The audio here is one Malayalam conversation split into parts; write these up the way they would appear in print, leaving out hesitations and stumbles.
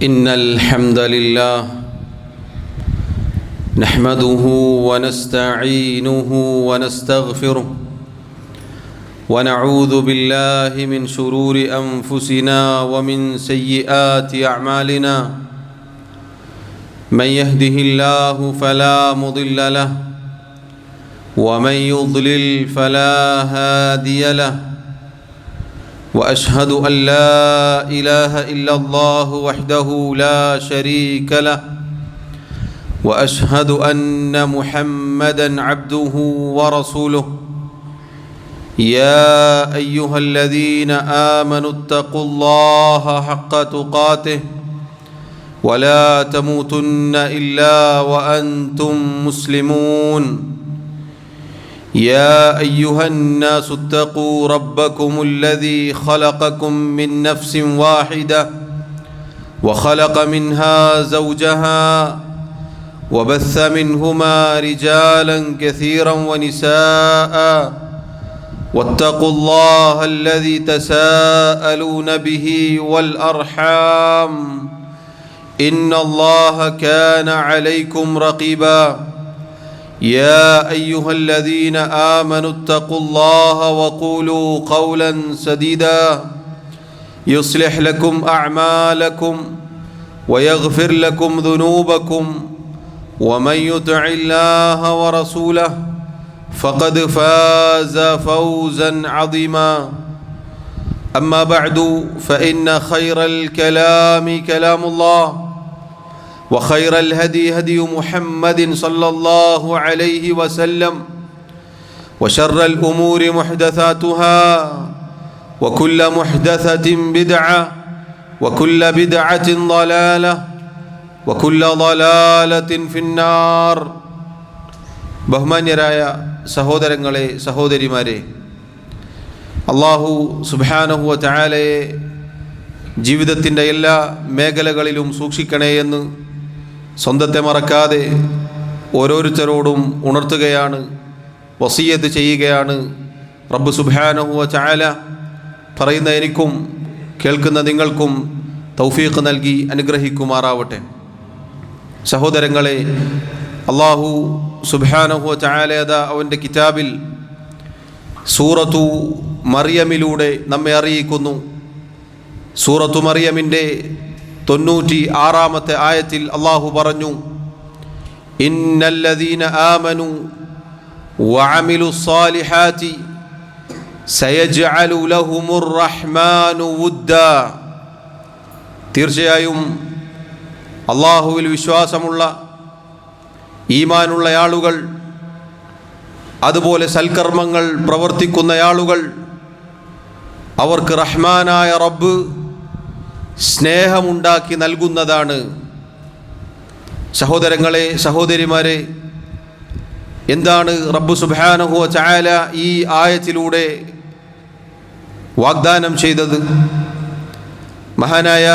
إن الحمد لله نحمده ونستعينه ونستغفره ونعوذ بالله من شرور أنفسنا ومن سيئات أعمالنا من يهده الله فلا مضل له ومن يضلل فلا هادي له وأشهد أن لا إله إلا الله وحده لا شريك له وأشهد أن محمدًا عبده ورسوله يا أيها الذين آمنوا اتقوا الله حق تقاته ولا تموتن إلا وأنتم مسلمون يا أيها الناس اتقوا ربكم الذي خلقكم من نفس واحدة وخلق منها زوجها وبث منهما رجالا كثيرا ونساء واتقوا الله الذي تساءلون به والأرحام إن الله كان عليكم رقيبا يا أيها الذين آمنوا اتقوا الله وقولوا قولا سديدا يصلح لكم أعمالكم ويغفر لكم ذنوبكم ومن يطع الله ورسوله فقد فاز فوزا عظيما أما بعد فإن خير الكلام كلام الله وخير الهدي هدي محمد صلى الله عليه وسلم وشر الأمور محدثاتها وكل محدثة بدعة وكل بدعة ضلالة وكل ضلالة في النار. ബഹുമാന്യരായ സഹോദരങ്ങളെ സഹോദരിമാരെ, അല്ലാഹു സുബ്ഹാനഹു വ തആലയെ ജീവിതത്തിൻ്റെ എല്ലാ മേഖലകളിലും സൂക്ഷിക്കണേ എന്ന് സ്വന്തത്തെ മറക്കാതെ ഓരോരുത്തരോടും ഉണർത്തുകയാണ്, വസിയ്യത്ത് ചെയ്യുകയാണ്. റബ്ബ് സുബ്ഹാനഹു വ തആല പറയുന്ന എനിക്കും കേൾക്കുന്ന നിങ്ങൾക്കും തൗഫീഖ് നൽകി അനുഗ്രഹിക്കുമാറാവട്ടെ. സഹോദരങ്ങളെ, അല്ലാഹു സുബ്ഹാനഹു വ തആല അവൻ്റെ കിതാബിൽ സൂറത്തു മറിയമിലൂടെ നമ്മെ അറിയിക്കുന്നു. സൂറത്തു മറിയമിൻ്റെ 96-ാമത്തെ ആയത്തിൽ അല്ലാഹു പറഞ്ഞു, ഇന്നല്ലദീന ആമനു വഅമിലുസ്സാലിഹാതി സയജ്അലു ലഹുമുർ റഹ്മാനു വുദ്ദാ. തീർച്ചയായും അല്ലാഹുവിൽ വിശ്വാസമുള്ള ഈമാനുള്ള ആളുകൾ, അതുപോലെ സൽക്കർമ്മങ്ങൾ പ്രവർത്തിക്കുന്ന ആളുകൾ, അവർക്ക് റഹ്മാനായ റബ്ബ് സ്നേഹമുണ്ടാക്കി നൽകുന്നതാണ്. സഹോദരങ്ങളെ സഹോദരിമാരെ, എന്താണ് റബ്ബ് സുബ്ഹാനഹു വ തആല ഈ ആയത്തിലൂടെ വാഗ്ദാനം ചെയ്തത്? മഹാനായ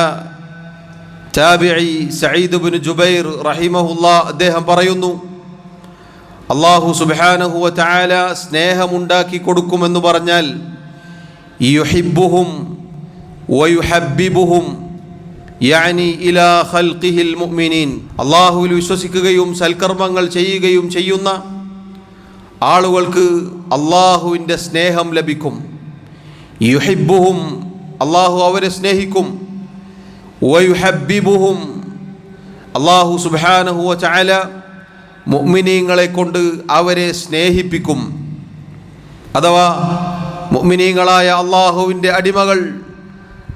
താബിഈ സഈദ് ഇബ്നു ജുബൈർ റഹിമഹുല്ലാ അദ്ദേഹം പറയുന്നു, അല്ലാഹു സുബ്ഹാനഹു വ തആല സ്നേഹമുണ്ടാക്കി കൊടുക്കുമെന്ന് പറഞ്ഞാൽ യുഹിബ്ബുഹും വയുഹബ്ബിബുഹും യാനി ഇലാ ഖൽഖിഹിൽ മുഅ്മിനീൻ. അല്ലാഹുവിൽ വിശ്വസിക്കുകയും സൽക്കർമ്മങ്ങൾ ചെയ്യുകയും ചെയ്യുന്ന ആളുകൾക്ക് അല്ലാഹുവിൻ്റെ സ്നേഹം ലഭിക്കും. യുഹിബ്ബുഹും, അല്ലാഹു അവരെ സ്നേഹിക്കും. വയുഹബ്ബിബുഹും, അല്ലാഹു സുബ്ഹാനഹു വ തആല മുഅ്മിനീങ്ങളെ കൊണ്ട് അവരെ സ്നേഹിപ്പിക്കും. അഥവാ മുഅ്മിനീങ്ങളായ അല്ലാഹുവിൻ്റെ അടിമകൾ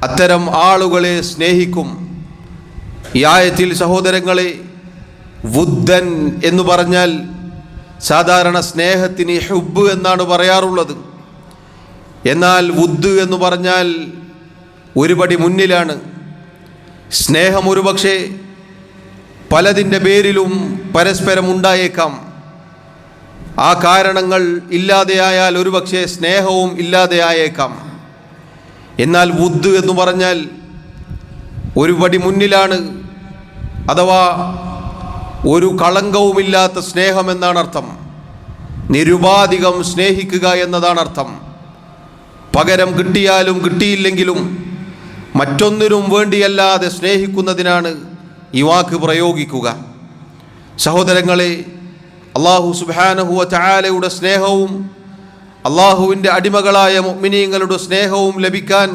അത്തരം ആളുകളെ സ്നേഹിക്കും. ഈ ആയത്തിൽ സഹോദരങ്ങളെ, വുദ്ദൻ എന്ന് പറഞ്ഞാൽ സാധാരണ സ്നേഹത്തിന് ഹുബ്ബ് എന്നാണ് പറയാറുള്ളത്. എന്നാൽ വുദ് എന്ന് പറഞ്ഞാൽ ഒരുപടി മുന്നിലാണ്. സ്നേഹം ഒരുപക്ഷെ പലതിൻ്റെ പേരിലും പരസ്പരം ഉണ്ടായേക്കാം. ആ കാരണങ്ങൾ ഇല്ലാതെയായാൽ ഒരുപക്ഷെ സ്നേഹവും ഇല്ലാതെയായേക്കാം. എന്നാൽ വുദ് എന്ന് പറഞ്ഞാൽ ഒരുപടി മുന്നിലാണ്, അഥവാ ഒരു കളങ്കവുമില്ലാത്ത സ്നേഹമെന്നാണ് അർത്ഥം. നിരുപാധികം സ്നേഹിക്കുക എന്നതാണ് അർത്ഥം. പകരം കിട്ടിയാലും കിട്ടിയില്ലെങ്കിലും മറ്റൊന്നിനും വേണ്ടിയല്ലാതെ സ്നേഹിക്കുന്നതിനാണ് ഈ വാക്ക് പ്രയോഗിക്കുക. സഹോദരങ്ങളെ, അല്ലാഹു സുബ്ഹാനഹു വ തആലയുടെ സ്നേഹവും അല്ലാഹുവിൻ്റെ അടിമകളായ മുഅ്മിനീങ്ങളുടെ സ്നേഹവും ലഭിക്കാൻ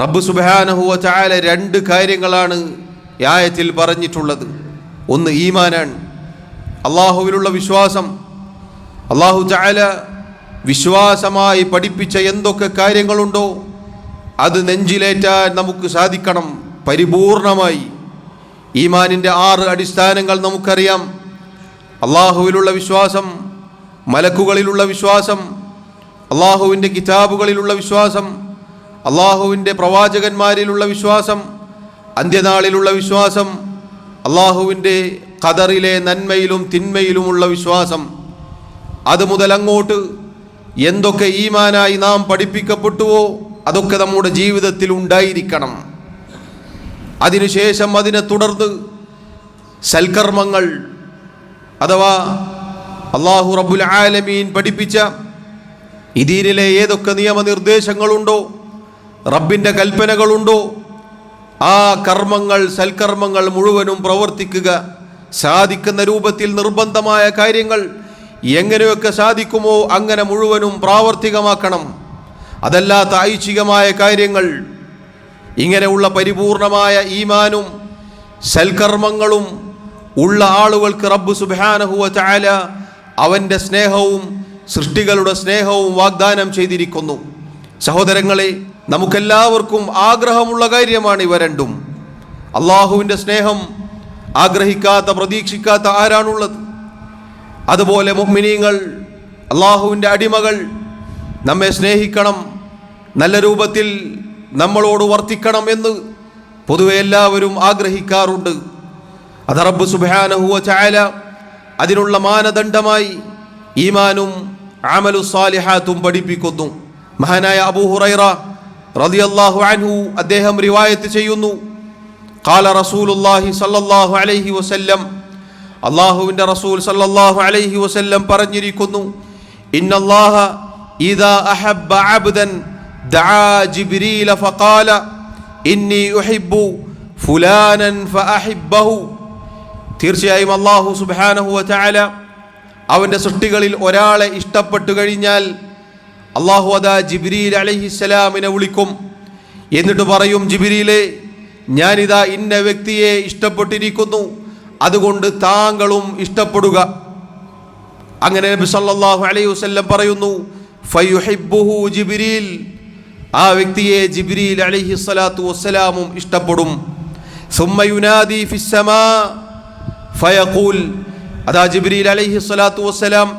റബ്ബ് സുബ്ഹാനഹു വ തആല രണ്ട് കാര്യങ്ങളാണ് ഈ ആയത്തിൽ പറഞ്ഞിട്ടുള്ളത്. ഒന്ന് ഈമാനാണ്, അല്ലാഹുവിലുള്ള വിശ്വാസം. അല്ലാഹു തആല വിശ്വാസമായി പഠിപ്പിച്ച എന്തൊക്കെ കാര്യങ്ങളുണ്ടോ അത് നെഞ്ചിലേറ്റാൻ നമുക്ക് സാധിക്കണം പരിപൂർണമായി. ഈമാനിൻ്റെ 6 അടിസ്ഥാനങ്ങൾ നമുക്കറിയാം. അല്ലാഹുവിലുള്ള വിശ്വാസം, മലക്കുകളിലുള്ള വിശ്വാസം, അല്ലാഹുവിൻ്റെ കിതാബുകളിലുള്ള വിശ്വാസം, അല്ലാഹുവിൻ്റെ പ്രവാചകന്മാരിലുള്ള വിശ്വാസം, അന്ത്യനാളിലുള്ള വിശ്വാസം, അല്ലാഹുവിൻ്റെ ഖദറിലെ നന്മയിലും തിന്മയിലുമുള്ള വിശ്വാസം. അത് മുതൽ അങ്ങോട്ട് എന്തൊക്കെ ഈമാനായി നാം പഠിപ്പിക്കപ്പെട്ടുവോ അതൊക്കെ നമ്മുടെ ജീവിതത്തിൽ ഉണ്ടായിരിക്കണം. അതിനുശേഷം അതിനെ തുടർന്ന് സൽക്കർമ്മങ്ങൾ അഥവാ അല്ലാഹു റബ്ബുൽ ആലമീൻ പഠിപ്പിച്ച ഇതിലെ ഏതൊക്കെ നിയമനിർദ്ദേശങ്ങളുണ്ടോ, റബ്ബിൻ്റെ കൽപ്പനകളുണ്ടോ, ആ കർമ്മങ്ങൾ, സൽക്കർമ്മങ്ങൾ മുഴുവനും പ്രവർത്തിക്കുക. സാധിക്കുന്ന രൂപത്തിൽ നിർബന്ധമായ കാര്യങ്ങൾ എങ്ങനെയൊക്കെ സാധിക്കുമോ അങ്ങനെ മുഴുവനും പ്രാവർത്തികമാക്കണം. അതല്ലാത്ത ഐച്ഛികമായ കാര്യങ്ങൾ, ഇങ്ങനെയുള്ള പരിപൂർണമായ ഈമാനും സൽക്കർമ്മങ്ങളും ഉള്ള ആളുകൾക്ക് റബ്ബ് സുബ്ഹാനഹു വ തആല അവൻ്റെ സ്നേഹവും സൃഷ്ടികളുടെ സ്നേഹവും വാഗ്ദാനം ചെയ്തിരിക്കുന്നു. സഹോദരങ്ങളെ, നമുക്കെല്ലാവർക്കും ആഗ്രഹമുള്ള കാര്യമാണ് ഇവ രണ്ടും. അള്ളാഹുവിൻ്റെ സ്നേഹം ആഗ്രഹിക്കാത്ത, പ്രതീക്ഷിക്കാത്ത ആരാണുള്ളത്? അതുപോലെ മുഅ്മിനീങ്ങൾ, അള്ളാഹുവിൻ്റെ അടിമകൾ നമ്മെ സ്നേഹിക്കണം, നല്ല രൂപത്തിൽ നമ്മളോട് വർത്തിക്കണം എന്ന് പൊതുവെ എല്ലാവരും ആഗ്രഹിക്കാറുണ്ട്. അത് റബ്ബ് സുബ്ഹാനഹു വ തആല അതിനുള്ള മാനദണ്ഡമായി ഈമാനും അമലു സാലിഹാത്തും പഠിപ്പിക്കുന്നു. മഹാനായ അബൂ ഹുറൈറ റളിയല്ലാഹു അൻഹു അദ്ദേഹം റിവായത്ത് ചെയ്യുന്നു, ഖാല റസൂലുള്ളാഹി സ്വല്ലല്ലാഹു അലൈഹി വസല്ലം, അല്ലാഹുവിൻ്റെ റസൂൽ സ്വല്ലല്ലാഹു അലൈഹി വസല്ലം പറഞ്ഞിരിക്കുന്നു, ഇന്നല്ലാഹ ഇദാ അഹബ്ബ അബ്ദൻ ദആ ജിബ്രീല ഫഖാല ഇന്നി ഉഹിബ്ബു ഫുലാനൻ ഫഅഹിബ്ബഹു. തീർച്ചയായും അല്ലാഹു സുബ്ഹാനഹു വ തആല അവൻ്റെ സൃഷ്ടികളിൽ ഒരാളെ ഇഷ്ടപ്പെട്ടു കഴിഞ്ഞാൽ അല്ലാഹു അതാ ജിബ്രീൽ അലൈഹിസ്സലാമിനെ വിളിക്കും. എന്നിട്ട് പറയും, ജിബ്രീലേ, ഞാനിതാ ഇന്ന വ്യക്തിയെ ഇഷ്ടപ്പെട്ടിരിക്കുന്നു, അതുകൊണ്ട് താങ്കളും ഇഷ്ടപ്പെടുക. അങ്ങനെ നബി സല്ലല്ലാഹു അലൈഹി വസല്ലം പറയുന്നു, ഫയുഹിബ്ബുഹു ജിബ്രീൽ, ആ വ്യക്തിയെ ജിബ്രീൽ അലൈഹിസ്സലാത്തു വസ്സലാമും ഇഷ്ടപ്പെടും. സുമ്മ യുനാദി ഫിസ്സമാ ഫയഖൂൽ, അതാ ജിബ്രീൽ അലൈഹിസ്സലാത്തു വസ്സലാം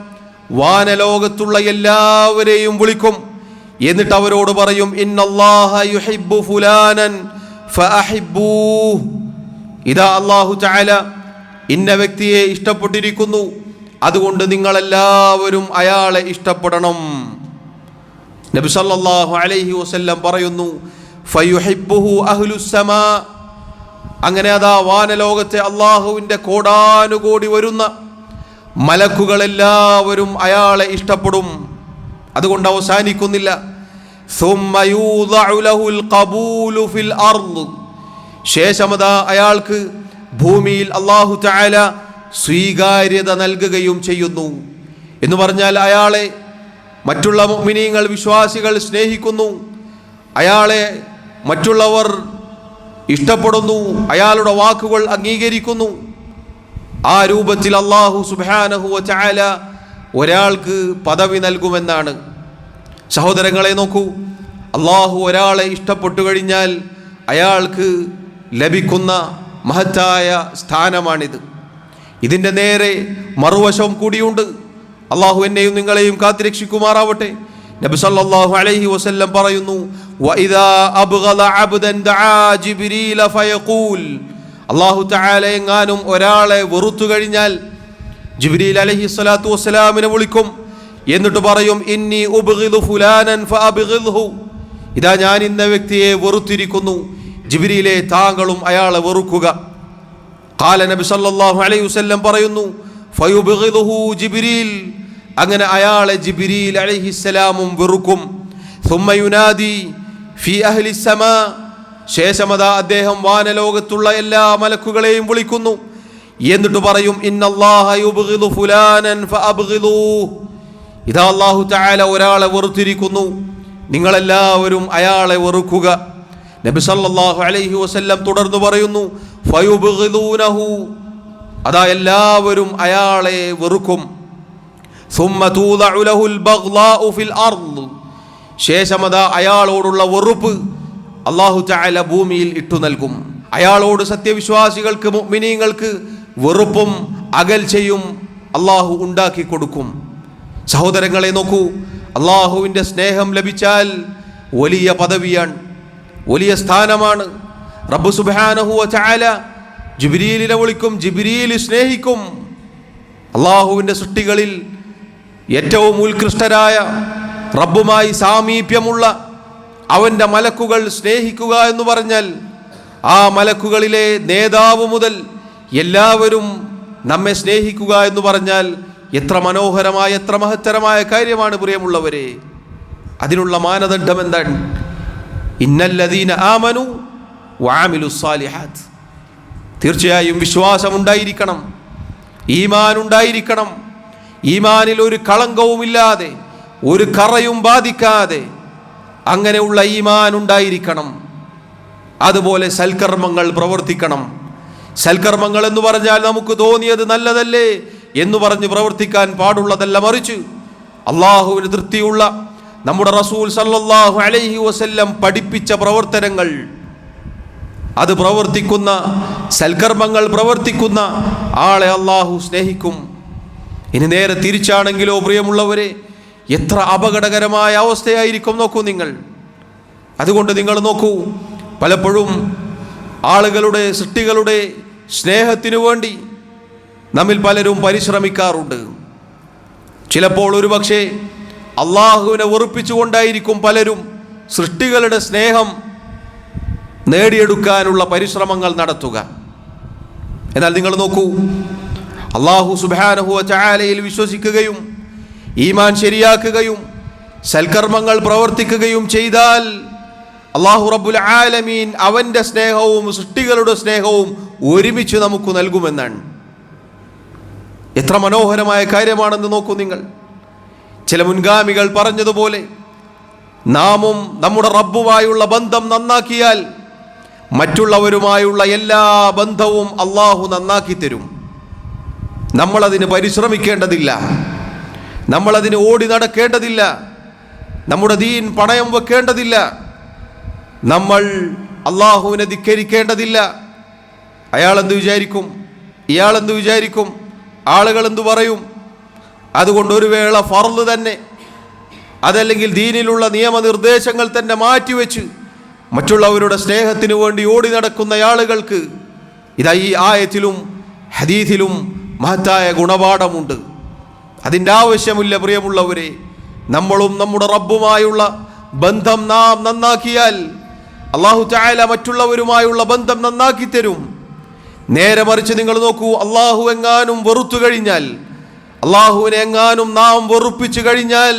വാനലോകത്തുള്ള എല്ലാവരെയും വിളിക്കും. എന്നിട്ട് അവരോട് പറയും, ഇന്നല്ലാഹ യുഹിബ്ബു ഫുലാനൻ ഫഅഹിബ്ബൂഹ്, ഇതാ അല്ലാഹു തആല ഇന്ന വ്യക്തിയെ ഇഷ്ടപ്പെട്ടിരിക്കുന്നു, അതുകൊണ്ട് നിങ്ങളെല്ലാവരും അയാളെ ഇഷ്ടപ്പെടണം. നബി സല്ലല്ലാഹു അലൈഹി വസല്ലം പറയുന്നു, ഫയുഹിബ്ബുഹു അഹ്ലുസ്സമാ, അങ്ങനെ അതാ വാനലോകത്തെ അള്ളാഹുവിൻ്റെ കോടാനുകോടി വരുന്ന മലക്കുകളെല്ലാവരും അയാളെ ഇഷ്ടപ്പെടും. അതുകൊണ്ട് അവസാനിക്കുന്നില്ല, സുമ്മ യൂദഉ ലഹുൽ ഖബൂലു ഫിൽ അർദ്, ശേഷമതാ അയാൾക്ക് ഭൂമിയിൽ അല്ലാഹു തആല സ്വീകാര്യത നൽകുകയും ചെയ്യുന്നു. എന്ന് പറഞ്ഞാൽ അയാളെ മറ്റുള്ള മുഅ്മിനീങ്ങൾ, വിശ്വാസികൾ സ്നേഹിക്കുന്നു, അയാളെ മറ്റുള്ളവർ ഇഷ്ടപ്പെടുന്നു, അയാളുടെ വാക്കുകൾ അംഗീകരിക്കുന്നു. ആ രൂപത്തിൽ അല്ലാഹു സുബ്ഹാനഹു വ തആല ഒരാൾക്ക് പദവി നൽകുമെന്നാണ്. സഹോദരങ്ങളെ നോക്കൂ, അല്ലാഹു ഒരാളെ ഇഷ്ടപ്പെട്ടു കഴിഞ്ഞാൽ അയാൾക്ക് ലഭിക്കുന്ന മഹത്തായ സ്ഥാനമാണിത്. ഇതിൻ്റെ നേരെ മറുവശം കൂടിയുണ്ട്. അല്ലാഹു എന്നെയും നിങ്ങളെയും കാത്തുരക്ഷിക്കുമാറാവട്ടെ. നബി സല്ലല്ലാഹു അലൈഹി വസല്ലം പറയുന്നു, വഇദാ അബ്ഗള അബ്ദൻ ദആ ജിബ്രീല ഫയഖൂൽ, അല്ലാഹു തആല എങ്ങാനും ഒരാളെ വെറുത്തു കഴിഞ്ഞാൽ ജിബ്രീൽ അലൈഹിസ്സലാത്തു വസ്സലാമിനെ വിളിക്കും. എന്നിട്ട് പറയും, ഇന്നി ഉബ്ഗിദു ഫുലാനൻ ഫഅബ്ഗിദ്ഹു, ഇതാ ഞാൻ ഇന്ന വ്യക്തിയെ വെറുത്തിരിക്കുന്നു, ജിബ്രീലെ താങ്കളും അയാളെ വെറുക്കുക. ഖാല നബി സല്ലല്ലാഹു അലൈഹി വസല്ലം പറയുന്നു, ഫയുബ്ഗിദുഹു ജിബ്രീൽ, അങ്ങനെ അയാളെ ജിബ്രീൽ അലൈഹിസ്സലാമും വെറുക്കും. സുമ്മ യുനാദി ഫി അഹ്ലി സമാ, ശേഷമതാ അദ്ദേഹം വാനലോകത്തുള്ള എല്ലാ മലക്കുകളെയും വിളിക്കുന്നു. എന്നിട്ട് പറയും, ഇന്നല്ലാഹ യുബ്ഗിദു ഫുലാനൻ ഫഅബ്ഗിദൂഹു. ഇതാ അല്ലാഹു തആല ഒരാളെ വെറുത്തിരിക്കുന്നു, നിങ്ങളെല്ലാവരും അയാളെ വെറുക്കുക. നബി സല്ലല്ലാഹു അലൈഹി വസല്ലം തുടർന്ന് പറയുന്നു, ഫയുബ്ഗിദൂനഹു. അതാ എല്ലാവരും അയാളെ വെറുക്കും. സുമ്മ തൂദഉ ലഹുൽ ബഗ്ളാഉ ഫിൽ അർദ്. ശേഷമതാ അയാളോടുള്ള വെറുപ്പ് അല്ലാഹു തആല ഭൂമിയിൽ ഇട്ടു നൽകും. അയാളോട് സത്യവിശ്വാസികൾക്ക്, മുഅ്മിനീങ്ങൾക്ക് വെറുപ്പും അകൽച്ചയും അല്ലാഹു ഉണ്ടാക്കി കൊടുക്കും. സഹോദരങ്ങളെ നോക്കൂ, അല്ലാഹുവിൻ്റെ സ്നേഹം ലഭിച്ചാൽ വലിയ പദവിയാണ്, വലിയ സ്ഥാനമാണ്. റബ്ബ് സുബ്ഹാനഹു വ തആല ജിബ്രീലിനെ വിളിക്കും, ജിബ്രീൽ സ്നേഹിക്കും. അല്ലാഹുവിൻ്റെ സൃഷ്ടികളിൽ ഏറ്റവും ഉത്കൃഷ്ടരായ, റബ്ബുമായി സാമീപ്യമുള്ള അവൻ്റെ മലക്കുകൾ സ്നേഹിക്കുക എന്ന് പറഞ്ഞാൽ, ആ മലക്കുകളിലെ നേതാവ് മുതൽ എല്ലാവരും നമ്മെ സ്നേഹിക്കുക എന്ന് പറഞ്ഞാൽ എത്ര മനോഹരമായ, എത്ര മഹത്തരമായ കാര്യമാണ് പ്രിയമുള്ളവരെ. അതിനുള്ള മാനദണ്ഡം എന്താണ്? ഇന്നല്ലദീന ആമനു വഅമിലുസ് സാലിഹാത്ത്. തീർച്ചയായും വിശ്വാസമുണ്ടായിരിക്കണം, ഈമാൻ ഉണ്ടായിരിക്കണം. ഈമാനിൽ ഒരു കളങ്കവുമില്ലാതെ, ഒരു കറയും ബാധിക്കാതെ അങ്ങനെയുള്ള ഈമാൻ ഉണ്ടായിരിക്കണം. അതുപോലെ സൽക്കർമ്മങ്ങൾ പ്രവർത്തിക്കണം. സൽക്കർമ്മങ്ങൾ എന്ന് പറഞ്ഞാൽ നമുക്ക് തോന്നിയത് നല്ലതല്ലേ എന്ന് പറഞ്ഞ് പ്രവർത്തിക്കാൻ പാടുള്ളതല്ല, മറിച്ച് അള്ളാഹുവിന് തൃപ്തിയുള്ള നമ്മുടെ റസൂൽ സല്ലല്ലാഹു അലൈഹി വസല്ലം പഠിപ്പിച്ച പ്രവർത്തനങ്ങൾ, അത് പ്രവർത്തിക്കുന്ന, സൽക്കർമ്മങ്ങൾ പ്രവർത്തിക്കുന്ന ആളെ അള്ളാഹു സ്നേഹിക്കും. ഇനി നേരെ തിരിച്ചാണെങ്കിലോ പ്രിയമുള്ളവരെ, എത്ര അപകടകരമായ അവസ്ഥയായിരിക്കും നോക്കൂ നിങ്ങൾ. അതുകൊണ്ട് നിങ്ങൾ നോക്കൂ, പലപ്പോഴും ആളുകളുടെ, സൃഷ്ടികളുടെ സ്നേഹത്തിനു വേണ്ടി നമ്മിൽ പലരും പരിശ്രമിക്കാറുണ്ട്. ചിലപ്പോൾ ഒരുപക്ഷെ അള്ളാഹുവിനെ വെറുപ്പിച്ചുകൊണ്ടായിരിക്കും പലരും സൃഷ്ടികളുടെ സ്നേഹം നേടിയെടുക്കാനുള്ള പരിശ്രമങ്ങൾ നടത്തുക. എന്നാൽ നിങ്ങൾ നോക്കൂ, അല്ലാഹു സുബ്ഹാനഹു വ തആലയിൽ വിശ്വസിക്കുകയും ഈമാൻ ശരിയാക്കുകയും സൽക്കർമ്മങ്ങൾ പ്രവർത്തിക്കുകയും ചെയ്താൽ അല്ലാഹു റബ്ബുൽ ആലമീൻ അവൻ്റെ സ്നേഹവും സൃഷ്ടികളുടെ സ്നേഹവും ഒരുമിച്ച് നമുക്ക് നൽകുമെന്നാണ്. എത്ര മനോഹരമായ കാര്യമാണെന്ന് നോക്കൂ നിങ്ങൾ. ചില മുൻഗാമികൾ പറഞ്ഞതുപോലെ, നാമും നമ്മുടെ റബ്ബുമായുള്ള ബന്ധം നന്നാക്കിയാൽ മറ്റുള്ളവരുമായുള്ള എല്ലാ ബന്ധവും അല്ലാഹു നന്നാക്കി തരും. നമ്മളതിന് പരിശ്രമിക്കേണ്ടതില്ല, നമ്മളതിന് ഓടി നടക്കേണ്ടതില്ല, നമ്മുടെ ദീൻ പണയം വെക്കേണ്ടതില്ല, നമ്മൾ അല്ലാഹുവിനെ ധിക്കരിക്കേണ്ടതില്ല. അയാളെന്ത് വിചാരിക്കും, ഇയാളെന്ത് വിചാരിക്കും, ആളുകൾ എന്തു പറയും? അതുകൊണ്ട് ഒരു വേള ഫർള് തന്നെ, അതല്ലെങ്കിൽ ദീനിലുള്ള നിയമനിർദ്ദേശങ്ങൾ തന്നെ മാറ്റിവെച്ച് മറ്റുള്ളവരുടെ സ്നേഹത്തിന് വേണ്ടി ഓടി നടക്കുന്ന ആളുകൾക്ക് ഇതാ ഈ ആയത്തിലും ഹദീസിലും മഹത്തായ ഗുണപാഠമുണ്ട്. അതിൻ്റെ ആവശ്യമില്ല പ്രിയമുള്ളവരെ. നമ്മളും നമ്മുടെ റബ്ബുമായുള്ള ബന്ധം നാം നന്നാക്കിയാൽ അല്ലാഹു തആല മറ്റുള്ളവരുമായുള്ള ബന്ധം നന്നാക്കി തരും. നേരെ മറിച്ച് നിങ്ങൾ നോക്കൂ, അല്ലാഹു എങ്ങാനും വെറുത്തു കഴിഞ്ഞാൽ, അല്ലാഹുവിനെ എങ്ങാനും നാം വെറുപ്പിച്ചു കഴിഞ്ഞാൽ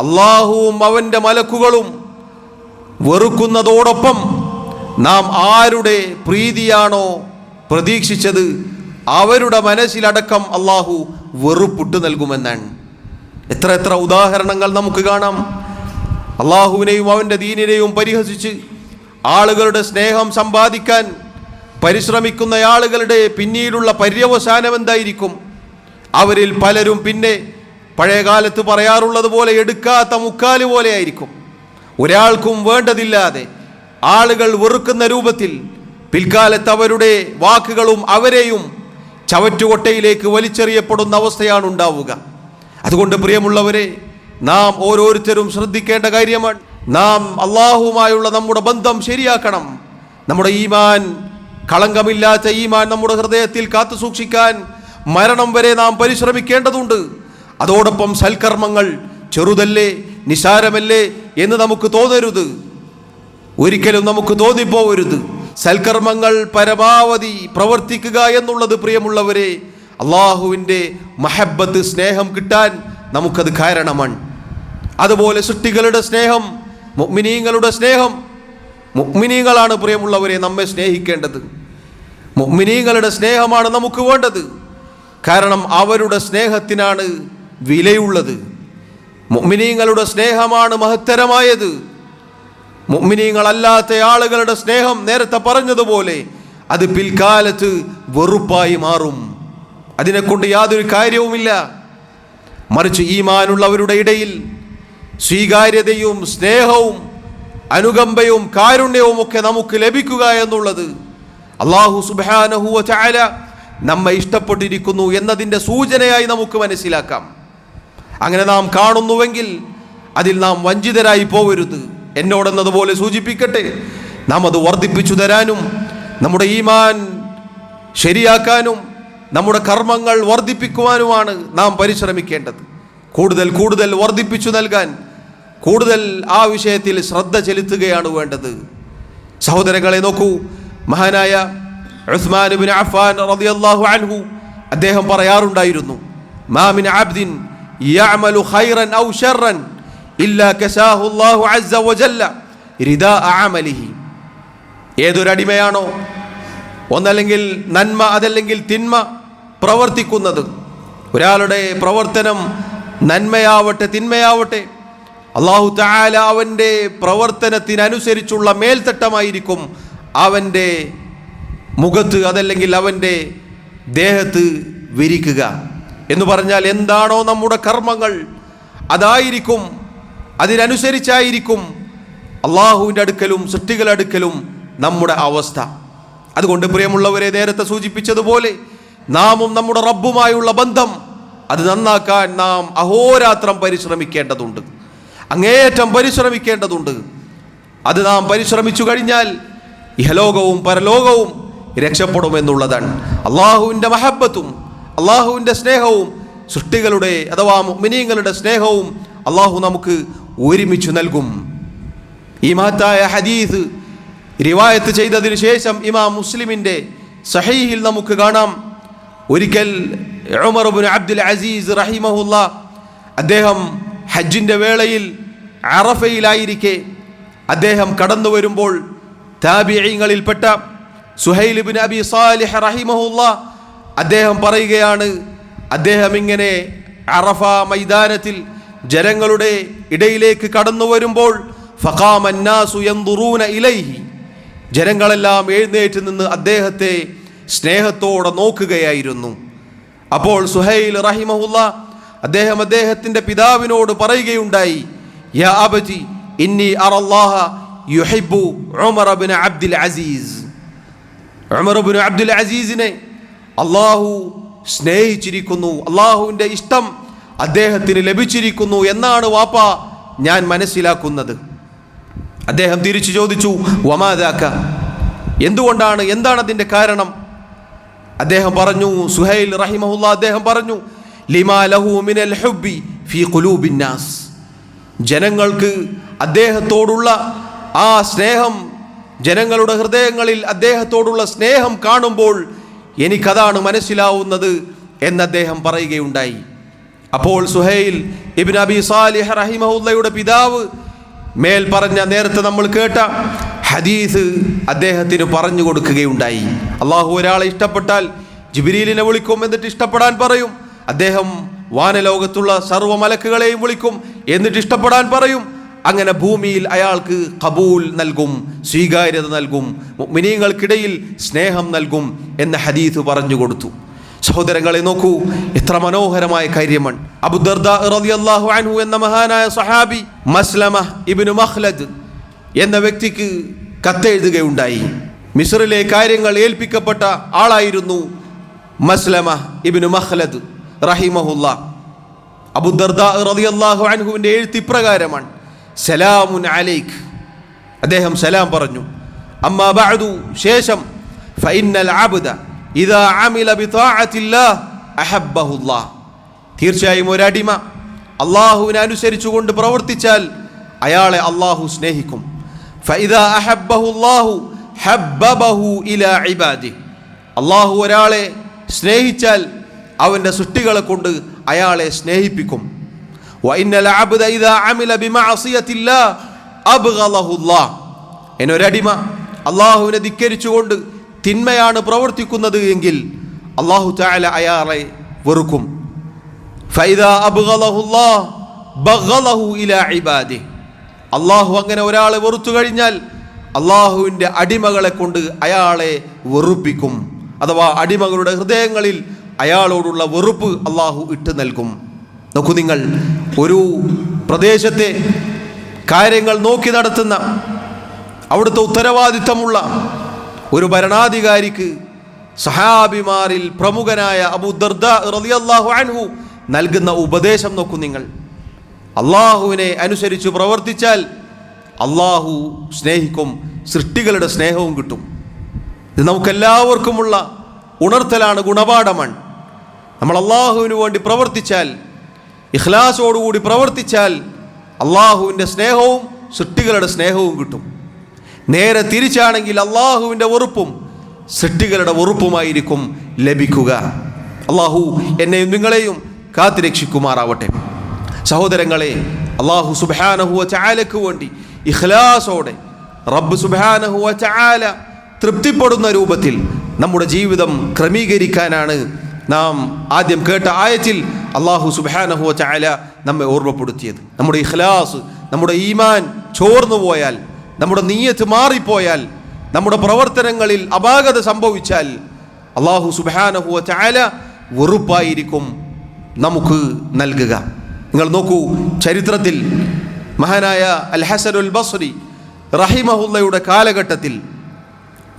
അല്ലാഹുവും അവൻ്റെ മലക്കുകളും വെറുക്കുന്നതോടൊപ്പം നാം ആരുടെ പ്രീതിയാണോ പ്രതീക്ഷിച്ചത് അവരുടെ മനസ്സിലടക്കം അല്ലാഹു വെറുപ്പിട്ട് നൽകുമെന്നാണ്. എത്ര എത്ര ഉദാഹരണങ്ങൾ നമുക്ക് കാണാം. അല്ലാഹുവിനെയും അവൻ്റെ ദീനിനെയും പരിഹസിച്ച് ആളുകളുടെ സ്നേഹം സമ്പാദിക്കാൻ പരിശ്രമിക്കുന്ന ആളുകളുടെ പിന്നീടുള്ള പര്യവസാനം എന്തായിരിക്കും? അവരിൽ പലരും പിന്നെ പഴയ കാലത്ത് പറയാറുള്ളത് പോലെ എടുക്കാത്ത മുക്കാല് പോലെ ആയിരിക്കും. ഒരാൾക്കും വേണ്ടതില്ലാതെ ആളുകൾ വെറുക്കുന്ന രൂപത്തിൽ പിൽക്കാലത്ത് അവരുടെ വാക്കുകളും അവരെയും ചവറ്റുകൊട്ടയിലേക്ക് വലിച്ചെറിയപ്പെടുന്ന അവസ്ഥയാണ് ഉണ്ടാവുക. അതുകൊണ്ട് പ്രിയമുള്ളവരെ, നാം ഓരോരുത്തരും ശ്രദ്ധിക്കേണ്ട കാര്യമാണ്, നാം അല്ലാഹുവുമായുള്ള നമ്മുടെ ബന്ധം ശരിയാക്കണം. നമ്മുടെ ഈമാൻ, കളങ്കമില്ലാത്ത ഈമാൻ നമ്മുടെ ഹൃദയത്തിൽ കാത്തു സൂക്ഷിക്കാൻ മരണം വരെ നാം പരിശ്രമിക്കേണ്ടതുണ്ട്. അതോടൊപ്പം സൽക്കർമ്മങ്ങൾ ചെറുതല്ലേ, നിസാരമല്ലേ എന്ന് നമുക്ക് തോന്നരുത്, ഒരിക്കലും നമുക്ക് തോന്നിപ്പോവരുത്. സൽക്കർമ്മങ്ങൾ പരമാവധി പ്രവർത്തിക്കുക എന്നുള്ളത് പ്രിയമുള്ളവരെ അള്ളാഹുവിൻ്റെ മഹബ്ബത്ത്, സ്നേഹം കിട്ടാൻ നമുക്കത് കാരണമാണ്. അതുപോലെ സൃഷ്ടികളുടെ സ്നേഹം, മുഅ്മിനീങ്ങളുടെ സ്നേഹം മുഅ്മിനീങ്ങളാണ് പ്രിയമുള്ളവരെ നമ്മെ സ്നേഹിക്കേണ്ടത്. മുഅ്മിനീങ്ങളുടെ സ്നേഹമാണ് നമുക്ക് വേണ്ടത്. കാരണം അവരുടെ സ്നേഹത്തിനാണ് വിലയുള്ളത്. മുഅ്മിനീങ്ങളുടെ സ്നേഹമാണ് മഹത്തരമായത്. മുഅ്മിനീങ്ങളല്ലാത്ത ആളുകളുടെ സ്നേഹം നേരത്തെ പറഞ്ഞതുപോലെ അത് പിൽക്കാലത്ത് വെറുപ്പായി മാറും. അതിനെക്കൊണ്ട് യാതൊരു കാര്യവുമില്ല. മറിച്ച് ഈമാനുള്ളവരുടെ ഇടയിൽ സ്വീകാര്യതയും സ്നേഹവും അനുകമ്പയും കാരുണ്യവും ഒക്കെ നമുക്ക് ലഭിക്കുക എന്നുള്ളത് അല്ലാഹു സുബ്ഹാനഹു വ തആല നമ്മെ ഇഷ്ടപ്പെട്ടിരിക്കുന്നു എന്നതിൻ്റെ സൂചനയായി നമുക്ക് മനസ്സിലാക്കാം. അങ്ങനെ നാം കാണുന്നുവെങ്കിൽ അതിൽ നാം വഞ്ചിതരായി പോവരുത്. എന്നോടെന്നതുപോലെ സൂചിപ്പിക്കട്ടെ, നാം അത് വർദ്ധിപ്പിച്ചു തരാനും നമ്മുടെ ഈമാൻ ശരിയാക്കാനും നമ്മുടെ കർമ്മങ്ങൾ വർദ്ധിപ്പിക്കുവാനുമാണ് നാം പരിശ്രമിക്കേണ്ടത്. കൂടുതൽ കൂടുതൽ വർദ്ധിപ്പിച്ചു നൽകാൻ കൂടുതൽ ആ വിഷയത്തിൽ ശ്രദ്ധ ചെലുത്തുകയാണ് വേണ്ടത്. സഹോദരങ്ങളെ നോക്കൂ, മഹാനായ ഉസ്മാൻ ഇബ്നു അഫ്ഫാൻ റളിയല്ലാഹു അൻഹു അദ്ദേഹം പറയാറുണ്ടായിരുന്നു, മാ മിൻ അബ്ദിൻ യഅമലു ഖൈറൻ ഔ ശർറൻ ഇല്ലാ കസാഹു അല്ലാഹു അസ്സ വജല്ല റിദാഅ അമലിഹി. ഏതൊരടിമയാണോ ഒന്നല്ലെങ്കിൽ നന്മ അതല്ലെങ്കിൽ തിന്മ പ്രവർത്തിക്കുന്നത്, ഒരാളുടെ പ്രവർത്തനം നന്മയാവട്ടെ തിന്മയാവട്ടെ, അല്ലാഹു തആല അവൻ്റെ പ്രവർത്തനത്തിനനുസരിച്ചുള്ള മേൽത്തട്ടമായിരിക്കും അവൻ്റെ മുഖത്ത് അതല്ലെങ്കിൽ അവൻ്റെ ദേഹത്ത് വിരിക്കുക. എന്ന് പറഞ്ഞാൽ എന്താണോ നമ്മുടെ കർമ്മങ്ങൾ അതായിരിക്കും, അതിനനുസരിച്ചായിരിക്കും അള്ളാഹുവിൻ്റെ അടുക്കലും സൃഷ്ടികളുടെ അടുക്കലും നമ്മുടെ അവസ്ഥ. അതുകൊണ്ട് പ്രിയമുള്ളവരെ, നേരത്തെ സൂചിപ്പിച്ചതുപോലെ നാമും നമ്മുടെ റബ്ബുമായുള്ള ബന്ധം അത് നന്നാക്കാൻ നാം അഹോരാത്രം പരിശ്രമിക്കേണ്ടതുണ്ട്, അങ്ങേയറ്റം പരിശ്രമിക്കേണ്ടതുണ്ട്. അത് നാം പരിശ്രമിച്ചു കഴിഞ്ഞാൽ ഇഹലോകവും പരലോകവും രക്ഷപ്പെടുമെന്നുള്ളതാണ്. അള്ളാഹുവിൻ്റെ മഹബ്ബത്തും അള്ളാഹുവിൻ്റെ സ്നേഹവും സൃഷ്ടികളുടെ അഥവാ മുഅ്മിനീങ്ങളുടെ സ്നേഹവും അള്ളാഹു നമുക്ക് ഒരുമിച്ച് നൽകും. ഈ മഹത്തായ ഹദീസ് റിവായത്ത് ചെയ്തതിനു ശേഷം ഇമാം മുസ്ലിമിൻ്റെ സഹീഹിൽ നമുക്ക് കാണാം, ഒരിക്കൽ ഉമർ ഇബ്നു അബ്ദുൽ അസീസ് റഹിമഹുല്ലാ അദ്ദേഹം ഹജ്ജിൻ്റെ വേളയിൽ അറഫയിലായിരിക്കെ അദ്ദേഹം കടന്നു വരുമ്പോൾ താബിഈങ്ങളിൽപ്പെട്ട സുഹൈൽ ഇബ്നു അബി സാലിഹ് റഹിമഹുല്ലാ അദ്ദേഹം പറയുകയാണ്, അദ്ദേഹം ഇങ്ങനെ അറഫ മൈതാനത്തിൽ ജനങ്ങളുടെ ഇടയിലേക്ക് കടന്നു വരുമ്പോൾ ഫഖാമ അന്നാസു യൻദുറൂന ഇലൈഹി, ജനങ്ങളെല്ലാം എഴുന്നേറ്റ് നിന്ന് അദ്ദേഹത്തെ സ്നേഹത്തോടെ നോക്കുകയായിരുന്നു. അപ്പോൾ സുഹൈൽ റഹിമഹുല്ലാ അദ്ദേഹത്തിൻ്റെ പിതാവിനോട് പറയുകയുണ്ടായി, യാ അബതി ഇന്നി അറല്ലാഹ യുഹിബ്ബു ഉമർ ഇബ്നു അബ്ദുൽ അസീസ്. ഉമർ ഇബ്നു അബ്ദുൽ അസീസിനെ അള്ളാഹു സ്നേഹിച്ചിരിക്കുന്നു, അള്ളാഹുവിൻ്റെ ഇഷ്ടം അദ്ദേഹത്തിന് ലഭിച്ചിരിക്കുന്നു എന്നാണ് വാപ്പ ഞാൻ മനസ്സിലാക്കുന്നത്. അദ്ദേഹം തിരിച്ചു ചോദിച്ചു, വമാദാക, എന്താണ് അതിൻ്റെ കാരണം? അദ്ദേഹം പറഞ്ഞു, സുഹൈൽ റഹിമഹുല്ലാ അദ്ദേഹം പറഞ്ഞു, ലിമാ ലഹു മിനൽ ഹുബ്ബി ഫീ ഖുലൂബിൻ നാസ്, ജനങ്ങൾക്ക് അദ്ദേഹത്തോടുള്ള ആ സ്നേഹം, ജനങ്ങളുടെ ഹൃദയങ്ങളിൽ അദ്ദേഹത്തോടുള്ള സ്നേഹം കാണുമ്പോൾ എനിക്കതാണ് മനസ്സിലാവുന്നത് എന്ന് അദ്ദേഹം പറയുകയുണ്ടായി. അപ്പോൾ സുഹൈൽ ഇബ്നു അബി സാലിഹ് റഹിമഹുല്ലയുടെ പിതാവ് മേൽ പറഞ്ഞ നേരത്തെ നമ്മൾ കേട്ട ഹദീസ് അദ്ദേഹത്തിന് പറഞ്ഞു കൊടുക്കുകയുണ്ടായി. അള്ളാഹു ഒരാളെ ഇഷ്ടപ്പെട്ടാൽ ജിബ്രീലിനെ വിളിക്കും, എന്നിട്ട് ഇഷ്ടപ്പെടാൻ പറയും. അദ്ദേഹം വാനലോകത്തുള്ള സർവ്വ മലക്കുകളെയും വിളിക്കും, എന്നിട്ട് ഇഷ്ടപ്പെടാൻ പറയും. അങ്ങനെ ഭൂമിയിൽ അയാൾക്ക് ഖബൂൽ നൽകും, സ്വീകാര്യത നൽകും, മുഅ്മിനീങ്ങൾക്കിടയിൽ സ്നേഹം നൽകും എന്ന ഹദീസ് പറഞ്ഞു കൊടുത്തു. സഹോദരങ്ങളെ നോക്കൂ, എത്ര മനോഹരമായ കാര്യമാണ്. അബൂ ദർദാ റളിയല്ലാഹു അൻഹു എന്ന മഹാനായ സഹാബി മസ്ലമ ഇബ്നു മഖ്ലദ് എന്ന വ്യക്തിക്ക് കത്തെഴുതുകയുണ്ടായി. മിസ്റിലെ കാര്യങ്ങൾ ഏൽപ്പിക്കപ്പെട്ട ആളായിരുന്നു മസ്ലമ ഇബ്നു മഖ്ലദ് റഹിമഹുല്ലാ. അബൂ ദർദാ റളിയല്ലാഹു അൻഹുവിൻ്റെ എഴുത്ത് ഇപ്രകാരമാണ്, സലാമുൻ അലൈക്, അദ്ദേഹം സലാം പറഞ്ഞു. അമ്മാ ബഅദു, ശേഷം, ഫഇന്നൽ അബ്ദ ഇദാ അമില ബിതാഅത്തില്ലാഹ് അഹബ്ബഹുല്ലാഹ്, തീർച്ചയായും ഒരടിമ അള്ളാഹുവിനെ അനുസരിച്ചുകൊണ്ട് പ്രവർത്തിച്ചാൽ അയാളെ അള്ളാഹു സ്നേഹിക്കും. ഫഇദാ അഹബ്ബഹുല്ലാഹു ഹബ്ബബഹു ഇലാ ഇബാദിഹി, അള്ളാഹു ഒരാളെ സ്നേഹിച്ചാൽ അവൻ്റെ സൃഷ്ടികളെ കൊണ്ട് അയാളെ സ്നേഹിപ്പിക്കും. വഇന്നൽ അബ്ദ ഇദാ അമില ബിമഅസിയത്തില്ലാഹ് അബ്ഗളഹുല്ലാഹ്, എന്നൊരടിമ അള്ളാഹുവിനെ ധിക്കരിച്ചുകൊണ്ട് തിന്മയാണ് പ്രവർത്തിക്കുന്നത് എങ്കിൽ അള്ളാഹു തആല അയാളെ വെറുക്കും. ഫൈദാ അബ്ഗളഹുല്ലാഹ് ബഗ്ളഹു ഇലാ ഇബാദിഹി. അള്ളാഹു അങ്ങനെ ഒരാളെ വെറുത്തു കഴിഞ്ഞാൽ അള്ളാഹുവിൻ്റെ അടിമകളെ കൊണ്ട് അയാളെ വെറുപ്പിക്കും. അഥവാ അടിമകളുടെ ഹൃദയങ്ങളിൽ അയാളോടുള്ള വെറുപ്പ് അള്ളാഹു ഇട്ട് നൽകും. നോക്കൂ നിങ്ങൾ, ഒരു പ്രദേശത്തെ കാര്യങ്ങൾ നോക്കി നടത്തുന്ന അവിടുത്തെ ഉത്തരവാദിത്തമുള്ള ഒരു ഭരണാധികാരിക്ക് സഹാബിമാരിൽ പ്രമുഖനായ അബൂ ദർദാ റളിയല്ലാഹു അൻഹു നൽകുന്ന ഉപദേശം നോക്കൂ നിങ്ങൾ. അള്ളാഹുവിനെ അനുസരിച്ച് പ്രവർത്തിച്ചാൽ അള്ളാഹു സ്നേഹിക്കും, സൃഷ്ടികളുടെ സ്നേഹവും കിട്ടും. ഇത് നമുക്കെല്ലാവർക്കുമുള്ള ഉണർത്തലാണ്, ഗുണപാഠമാണ്. നമ്മൾ അള്ളാഹുവിന് വേണ്ടി പ്രവർത്തിച്ചാൽ, ഇഖ്ലാസോടുകൂടി പ്രവർത്തിച്ചാൽ അള്ളാഹുവിൻ്റെ സ്നേഹവും സൃഷ്ടികളുടെ സ്നേഹവും കിട്ടും. നേരെ തിരിച്ചാണെങ്കിൽ അള്ളാഹുവിൻ്റെ വെറുപ്പും സൃഷ്ടികളുടെ വെറുപ്പുമായിരിക്കും ലഭിക്കുക. അള്ളാഹു എന്നെയും നിങ്ങളെയും കാത്തുരക്ഷിക്കുമാറാവട്ടെ. സഹോദരങ്ങളെ, അള്ളാഹു സുബ്ഹാനഹു വ തആലയ്ക്ക് വേണ്ടി ഇഖ്ലാസോടെ റബ്ബ് സുബ്ഹാനഹു വ തആല തൃപ്തിപ്പെടുന്ന രൂപത്തിൽ നമ്മുടെ ജീവിതം ക്രമീകരിക്കാനാണ് നാം ആദ്യം കേട്ട ആയത്തിൽ അള്ളാഹു സുബ്ഹാനഹു വ തആല നമ്മെ ഓർമ്മപ്പെടുത്തിയത്. നമ്മുടെ ഇഖ്ലാസ്, നമ്മുടെ ഈമാൻ ചോർന്നു പോയാൽ, നമ്മുടെ നിയ്യത്ത് മാറിപ്പോയാൽ, നമ്മുടെ പ്രവർത്തനങ്ങളിൽ അപാകത സംഭവിച്ചാൽ അള്ളാഹു സുബ്ഹാനഹു വ തആല വെറുപ്പായിരിക്കും നമുക്ക് നൽകുക. നിങ്ങൾ നോക്കൂ, ചരിത്രത്തിൽ മഹാനായ അൽ ഹസനുൽ ബസ്രി റഹിമഹുല്ലയുടെ കാലഘട്ടത്തിൽ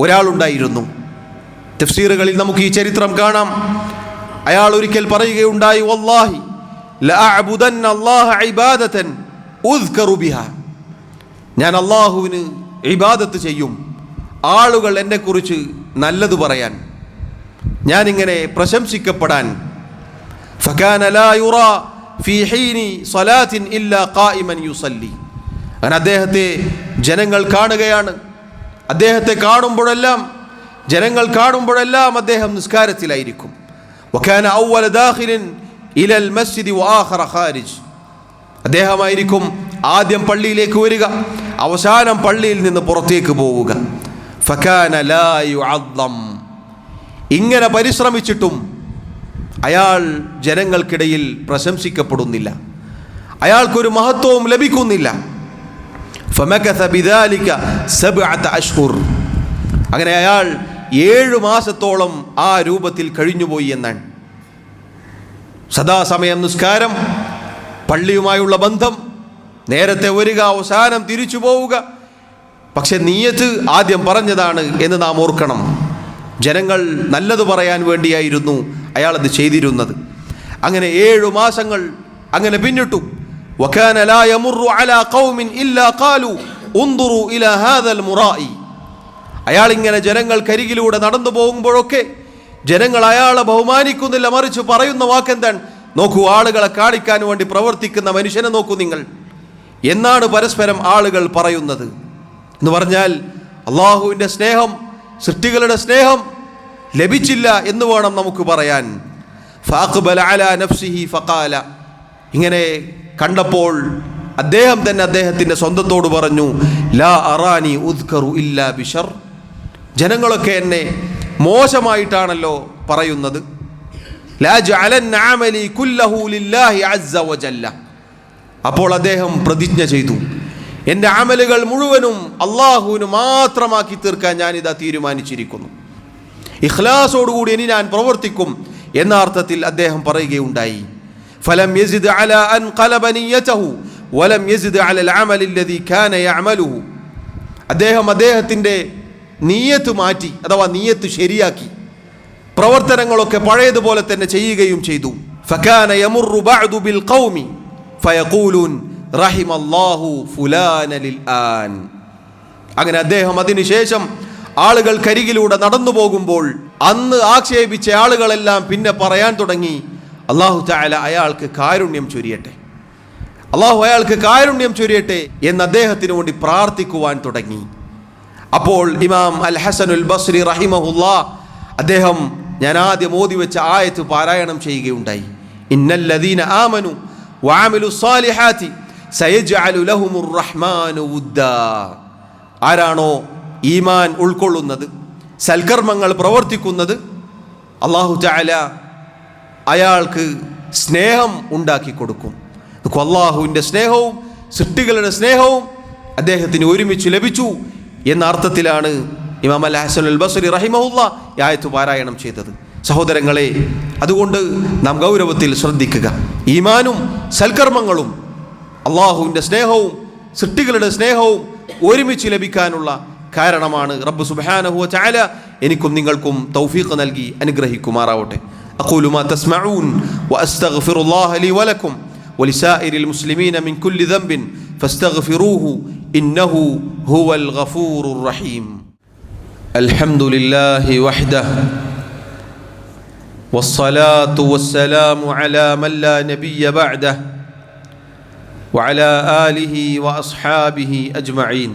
ഒരാളുണ്ടായിരുന്നു. തഫ്സീറുകളിൽ നമുക്ക് ഈ ചരിത്രം കാണാം. അയാൾ ഒരിക്കൽ പറയുകയുണ്ടായി, വല്ലാഹി ലഅഅബുദന്ന അല്ലാഹ ഇബാദതൻ ഉദ്കറു ബിഹാ. ഞാൻ അള്ളാഹുവിന് ഇബാദത്ത് ചെയ്യും, ആളുകൾ എന്നെക്കുറിച്ച് നല്ലത് പറയാൻ, ഞാനിങ്ങനെ പ്രശംസിക്കപ്പെടാൻ. ഫകാന ലാ യുറാ ഫീ ഹീനി സ്വലാത്തിൻ ഇല്ലാ ഖായിമൻ യുസല്ലി. അങ്ങനെ അദ്ദേഹത്തെ ജനങ്ങൾ കാണുകയാണ്. അദ്ദേഹത്തെ ജനങ്ങൾ കാണുമ്പോഴെല്ലാം അദ്ദേഹം നിസ്കാരത്തിലായിരിക്കും. വകാന അവ്വല ദാഖിലിൻ ഇലൽ മസ്ജിദി വആഖറ ഖാരിജ്. അദ്ദേഹമായിരിക്കും ആദ്യം പള്ളിയിലേക്ക് വരിക, അവസാനം പള്ളിയിൽ നിന്ന് പുറത്തേക്ക് പോവുക. ഫകാന ലാ യുഅദ്ദം. ഇങ്ങനെ പരിശ്രമിച്ചിട്ടും അയാൾ ജനങ്ങൾക്കിടയിൽ പ്രശംസിക്കപ്പെടുന്നില്ല, അയാൾക്കൊരു മഹത്വവും ലഭിക്കുന്നില്ല. ഫമകഥ ബിദാലിക സബ്അത അശ്ഹുർ. അങ്ങനെ അയാൾ 7 മാസത്തോളം ആ രൂപത്തിൽ കഴിഞ്ഞുപോയി എന്നാണ്. സദാസമയം നിസ്കാരം, പള്ളിയുമായുള്ള ബന്ധം, നേരത്തെ വരിക, അവസാനം തിരിച്ചു പോവുക. പക്ഷെ നിയ്യത്ത് ആദ്യം പറഞ്ഞതാണ് എന്ന് നാം ഓർക്കണം. ജനങ്ങൾ നല്ലത് പറയാൻ വേണ്ടിയായിരുന്നു അയാളത് ചെയ്തിരുന്നത്. അങ്ങനെ 7 മാസങ്ങൾ അങ്ങനെ പിന്നിട്ടു. വകാന ലാ യമുറു അലാ ഖൗമിൻ ഇല്ലാ ഖാലു ഉൻദുറു ഇലാ ഹാദൽ മുറായി. അയാൾ ഇങ്ങനെ ജനങ്ങൾക്കരികിലൂടെ നടന്നു പോകുമ്പോഴൊക്കെ ജനങ്ങൾ അയാളെ ബഹുമാനിക്കുന്നില്ല, മറിച്ച് പറയുന്ന വാക്കെന്താണ്? നോക്കൂ, ആളുകളെ കാണിക്കാൻ വേണ്ടി പ്രവർത്തിക്കുന്ന മനുഷ്യനെ നോക്കൂ നിങ്ങൾ എന്നാണ് പരസ്പരം ആളുകൾ പറയുന്നത്. എന്ന് പറഞ്ഞാൽ അള്ളാഹുവിൻ്റെ സ്നേഹം, സൃഷ്ടികളുടെ സ്നേഹം ലഭിച്ചില്ല എന്ന് വേണം നമുക്ക് പറയാൻ. ഫഅഖ്ബല അലാ നഫ്സിഹി ഫഖാല. ഇങ്ങനെ കണ്ടപ്പോൾ അദ്ദേഹം തന്നെ അദ്ദേഹത്തിൻ്റെ സ്വന്തത്തോട് പറഞ്ഞു, ലാ അറാനി ഉദ്കറു ഇല്ലാ ബിശർ. ജനങ്ങളൊക്കെ എന്നെ മോശമായിട്ടാണല്ലോ പറയുന്നത്. ലാ ജഅലന്ന അമലി കുല്ലഹു ലില്ലാഹി അസ്സ വജല്ല. അപ്പോൾ അദ്ദേഹം പ്രതിജ്ഞ ചെയ്തു, എൻ്റെ അമലുകൾ മുഴുവനും അള്ളാഹുവിന് മാത്രമാക്കി തീർക്കാൻ ഞാനിതാ തീരുമാനിച്ചിരിക്കുന്നു. ഇഖ്ലാസോടുകൂടി ഇനി ഞാൻ പ്രവർത്തിക്കും എന്ന അർത്ഥത്തിൽ അദ്ദേഹം പറയുകയുണ്ടായി. ഫലം യസിദ് അലാ അൻ ഖലബ നിയ്യതഹു വലം യസിദ് അലൽ അമലി അല്ലദീ കാന യഅമലുഹു. അദ്ദേഹത്തിൻ്റെ നിയ്യത്ത് മാറ്റി, അഥവാ നിയ്യത്ത് ശരിയാക്കി, പ്രവർത്തനങ്ങളൊക്കെ പഴയതുപോലെ തന്നെ ചെയ്യുകയും ചെയ്തു. ഫകാന യമുറു ബഅദു ബിൽ ഖൗമി ഫയഖൂലൂൻ റഹിമല്ലാഹു ഫുലാന ലിൽ ആൻ. അങ്ങനെ അദ്ദേഹം അതിനുശേഷം ആളുകൾക്കരികിലൂടെ നടന്നു പോകുമ്പോൾ അന്ന് ആക്ഷേപിച്ച ആളുകളെല്ലാം പിന്നെ പറയാൻ തുടങ്ങി, അല്ലാഹു തആല അയാൾക്ക് കാരുണ്യം ചൊരിയട്ടെ, അല്ലാഹു അയാൾക്ക് കാരുണ്യം ചൊരിയട്ടെ എന്ന് അദ്ദേഹത്തിന് വേണ്ടി പ്രാർത്ഥിക്കുവാൻ തുടങ്ങി. അപ്പോൾ ഇമാം അൽ ഹസനുൽ ബസ്രി റഹിമഹുല്ലാഹ് അദ്ദേഹം ഞാൻ ആദ്യം ഓതി വെച്ച ആയത്ത് പാരായണം ചെയ്യുകയുണ്ടായി. ഇന്നല്ലദീന ആമനു വഅമിലുസ് സാലിഹാത്തി സയജ്അലു ലഹുമുർ റഹ്മാനു വുദ്ദാ. ആരാണോ ഈമാൻ ഉൾക്കൊള്ളുന്നത്, സൽക്കർമ്മങ്ങൾ പ്രവർത്തിക്കുന്നത്, അല്ലാഹു തആല അയാൾക്ക് സ്നേഹം ഉണ്ടാക്കി കൊടുക്കും. അല്ലാഹുവിൻ്റെ സ്നേഹവും സൃഷ്ടികളുടെ സ്നേഹവും അദ്ദേഹത്തിന് ഒരുമിച്ച് ലഭിച്ചു എന്ന അർത്ഥത്തിലാണ് ഇമാം അൽ ഹസൻ അൽ ബസ്രി റഹിമഹുല്ലാ ഈ ആയത്ത് പാരായണം ചെയ്തത്. സഹോദരങ്ങളെ, അതുകൊണ്ട് നാം ഗൗരവത്തിൽ ശ്രദ്ധിക്കുക. ഈമാനും സൽക്കർമ്മങ്ങളും അള്ളാഹുവിൻ്റെ സ്നേഹവും സൃഷ്ടികളുടെ സ്നേഹവും ഒരുമിച്ച് ലഭിക്കാനുള്ള കാരണമാണ്. റബ്ബ് സുബ്ഹാനഹു വ തആല എനിക്കും നിങ്ങൾക്കും തൗഫീഖ് നൽകി അനുഗ്രഹിക്കുമാറാവട്ടെ. അഖൂലു മാ തസ്മഊൻ വഅസ്തഗ്ഫിറുല്ലാഹ ലി വലക്കും വലിസായിരിൽ മുസ്ലിമീന മിൻ കുല്ലി ദംബിൻ ഫസ്തഗ്ഫിറൂഹു ഇന്നഹു ഹുവൽ ഗഫൂറുർ റഹീം. അൽഹംദുലില്ലാഹി വഹ്ദഹു വസ്സലാത്തു വസ്സലാമു അലാ മൻ ലാ നബിയ്യ ബഅദഹു വഅലാ ആലിഹി വഅസ്ഹാബിഹി അജ്മഈൻ.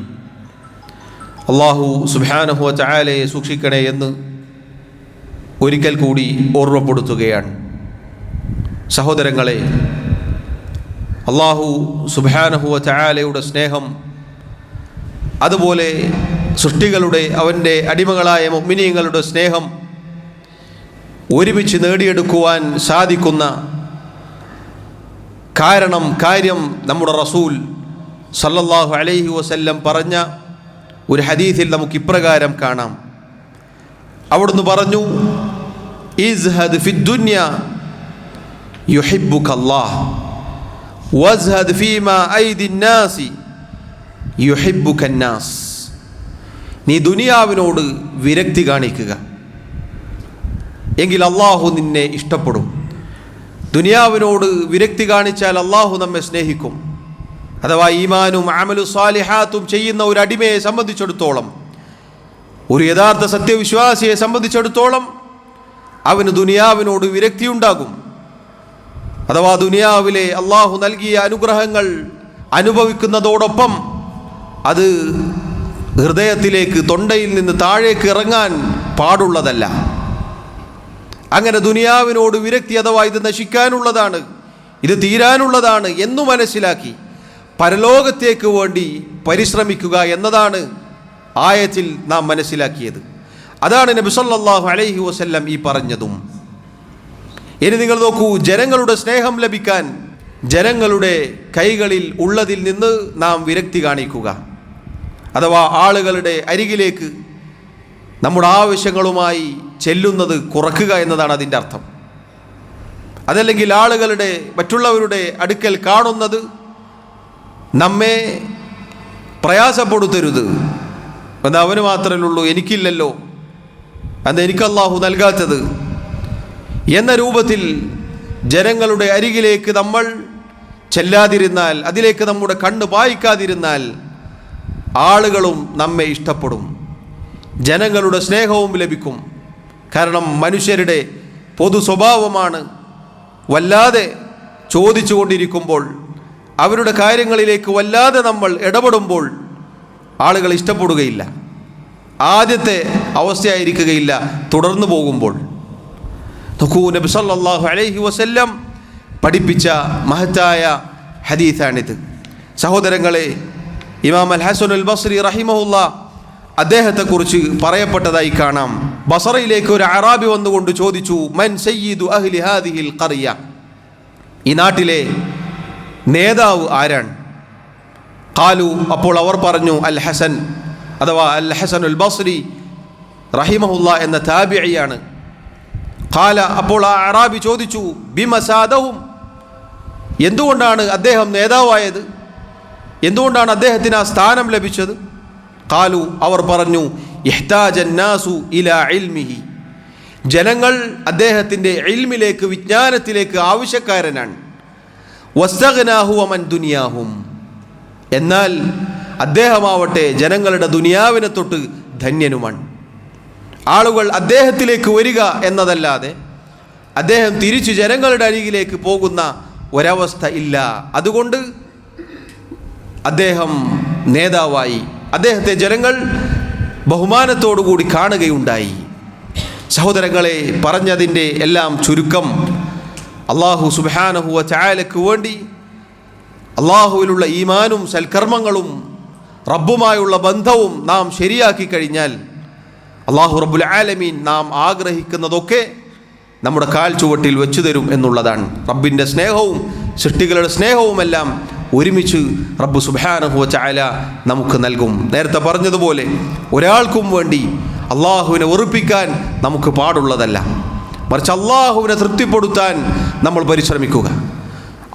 അല്ലാഹു സുബ്ഹാനഹു വ തആലയെ സൂക്ഷിക്കണേ എന്ന് ഒരിക്കൽ കൂടി ഓർമ്മപ്പെടുത്തുകയാണ്. സഹോദരങ്ങളെ, അല്ലാഹു സുബ്ഹാനഹു വ തആലയുടെ സ്നേഹം, അതുപോലെ സൃഷ്ടികളുടെ അവൻ്റെ അടിമകളായ മുഅ്മിനീങ്ങളുടെ സ്നേഹം ഒരുമിച്ച് നേടിയെടുക്കുവാൻ സാധിക്കുന്ന കാര്യം നമ്മുടെ റസൂൽ സല്ലല്ലാഹു അലൈഹി വസല്ലം പറഞ്ഞ ഒരു ഹദീസിൽ നമുക്ക് ഇപ്രകാരം കാണാം. അവിടുന്ന് പറഞ്ഞു, ഇസ്ഹദ് ഫി ദുനിയ യുഹിബ്ബുകല്ലാഹ് വസ്ഹദ് ഫീമാ ഐദിന്നാസി യുഹിബ്ബുകന്നാസ്. നീ ദുനിയാവിനോട് വിരക്തി കാണിക്കുക, എങ്കിൽ അള്ളാഹു നിന്നെ ഇഷ്ടപ്പെടും. ദുനിയാവിനോട് വിരക്തി കാണിച്ചാൽ അള്ളാഹു നമ്മെ സ്നേഹിക്കും. അഥവാ ഈമാനും അമലു സാലിഹാത്തും ചെയ്യുന്ന ഒരു അടിമയെ സംബന്ധിച്ചിടത്തോളം, ഒരു യഥാർത്ഥ സത്യവിശ്വാസിയെ സംബന്ധിച്ചിടത്തോളം അവന് ദുനിയാവിനോട് വിരക്തിയുണ്ടാകും. അഥവാ ദുനിയാവിലെ അള്ളാഹു നൽകിയ അനുഗ്രഹങ്ങൾ അനുഭവിക്കുന്നതോടൊപ്പം അത് ഹൃദയത്തിലേക്ക്, തൊണ്ടയിൽ നിന്ന് താഴേക്ക് ഇറങ്ങാൻ പാടുള്ളതല്ല. അങ്ങനെ ദുനിയാവിനോട് വിരക്തി, അഥവാ ഇത് നശിക്കാനുള്ളതാണ്, ഇത് തീരാനുള്ളതാണ് എന്നു മനസ്സിലാക്കി പരലോകത്തേക്ക് വേണ്ടി പരിശ്രമിക്കുക എന്നതാണ് ആയത്തിൽ നാം മനസ്സിലാക്കിയത്. അതാണ് നബി സല്ലല്ലാഹു അലൈഹി വസല്ലം ഈ പറഞ്ഞതും. ഇനി നിങ്ങൾ നോക്കൂ, ജനങ്ങളുടെ സ്നേഹം ലഭിക്കാൻ ജനങ്ങളുടെ കൈകളിൽ ഉള്ളതിൽ നിന്ന് നാം വിരക്തി കാണിക്കുക, അഥവാ ആളുകളുടെ അരികിലേക്ക് നമ്മുടെ ആവശ്യങ്ങളുമായി ചെല്ലുന്നത് കുറക്കുക എന്നതാണ് അതിൻ്റെ അർത്ഥം. അതല്ലെങ്കിൽ ആളുകളുടെ, മറ്റുള്ളവരുടെ അടുക്കൽ കാണുന്നത് നമ്മെ പ്രയാസപ്പെടുത്തരുത്, എന്ന് അവന് മാത്രമേ ഉള്ളൂ, എനിക്കില്ലല്ലോ, അന്ന് എനിക്ക് അല്ലാഹു നൽകാത്തത് എന്ന രൂപത്തിൽ ജനങ്ങളുടെ അരികിലേക്ക് നമ്മൾ ചെല്ലാതിരുന്നാൽ, അതിലേക്ക് നമ്മുടെ കണ്ണ് പായിക്കാതിരുന്നാൽ ആളുകളും നമ്മെ ഇഷ്ടപ്പെടും, ജനങ്ങളുടെ സ്നേഹവും ലഭിക്കും. കാരണം മനുഷ്യരുടെ പൊതു സ്വഭാവമാണ് വല്ലാതെ ചോദിച്ചു കൊണ്ടിരിക്കുമ്പോൾ, അവരുടെ കാര്യങ്ങളിലേക്ക് വല്ലാതെ നമ്മൾ ഇടപെടുമ്പോൾ ആളുകൾ ഇഷ്ടപ്പെടുകയില്ല, ആദ്യത്തെ അവസ്ഥയായിരിക്കുകയില്ല തുടർന്നു പോകുമ്പോൾ. നോക്കൂ, നബി സല്ലല്ലാഹു അലൈഹി വസല്ലം പഠിപ്പിച്ച മഹത്തായ ഹദീസാണിത്. സഹോദരങ്ങളെ, ഇമാം അൽ ഹസൻ അൽ ബസ്രി റഹിമഹുല്ലാ അദ്ദേഹത്തെക്കുറിച്ച് പറയപ്പെട്ടതായി കാണാം. ബസറയിലേക്ക് ഒരു അറാബി വന്നുകൊണ്ട് ചോദിച്ചു, മൻ സയ്യിദു അഹ്ലി ഹാദിഹിൽ ഖറിയ, ഈ നാട്ടിലെ നേതാവ് ആരാണ്? ഖാലു, അപ്പോൾ അവർ പറഞ്ഞു, അൽ ഹസൻ, അഥവാ അൽ ഹസൻ അൽ ബസ്രി റഹിമഹുല്ലാ എന്ന താബിഇയാണ്. ഖാല, അപ്പോൾ ആ അറാബി ചോദിച്ചു, ബിമസാദഹും, എന്തുകൊണ്ടാണ് അദ്ദേഹം നേതാവായത്, എന്തുകൊണ്ടാണ് അദ്ദേഹത്തിന് ആ സ്ഥാനം ലഭിച്ചത്? ഖാലു, അവർ പറഞ്ഞു, ഇഹ്താജൻ നാസു ഇലാ ഇൽമിഹി, ജനങ്ങൾ അദ്ദേഹത്തിൻ്റെ ഇൽമിലേക്ക്, വിജ്ഞാനത്തിലേക്ക് ആവശ്യക്കാരനാണ്. വസ്തഗ്നാഹു വമൻ ദുനിയാഹും, എന്നാൽ അദ്ദേഹമാവട്ടെ ജനങ്ങളുടെ ദുനിയാവിനെ തൊട്ട് ധന്യനുമാണ്. ആളുകൾ അദ്ദേഹത്തിലേക്ക് വരിക എന്നതല്ലാതെ അദ്ദേഹം തിരിച്ചു ജനങ്ങളുടെ അരികിലേക്ക് പോകുന്ന ഒരവസ്ഥ ഇല്ല. അതുകൊണ്ട് അദ്ദേഹം നേതാവായി, അദ്ദേഹത്തെ ജനങ്ങൾ ബഹുമാനത്തോടുകൂടി കാണുകയുണ്ടായി. സഹോദരങ്ങളെ, പറഞ്ഞതിൻ്റെ എല്ലാം ചുരുക്കം, അല്ലാഹു സുബ്ഹാനഹു വ തആലയ്ക്ക് വേണ്ടി അല്ലാഹുവിലുള്ള ഈമാനും സൽക്കർമ്മങ്ങളും റബ്ബുമായുള്ള ബന്ധവും നാം ശരിയാക്കി കഴിഞ്ഞാൽ അല്ലാഹു റബ്ബുൽ ആലമീൻ നാം ആഗ്രഹിക്കുന്നതൊക്കെ നമ്മുടെ കാൽ ചുവട്ടിൽ വെച്ചു തരും എന്നുള്ളതാണ്. റബ്ബിൻ്റെ സ്നേഹവും സൃഷ്ടികളുടെ സ്നേഹവുമെല്ലാം ഒരുമിച്ച് റബ്ബ് സുബ്ഹാനഹു വ തആല നമുക്ക് നൽകും. നേരത്തെ പറഞ്ഞതുപോലെ ഒരാൾക്കും വേണ്ടി അള്ളാഹുവിനെ വെറുപ്പിക്കാൻ നമുക്ക് പാടുള്ളതല്ല. മറിച്ച് അള്ളാഹുവിനെ തൃപ്തിപ്പെടുത്താൻ നമ്മൾ പരിശ്രമിക്കുക.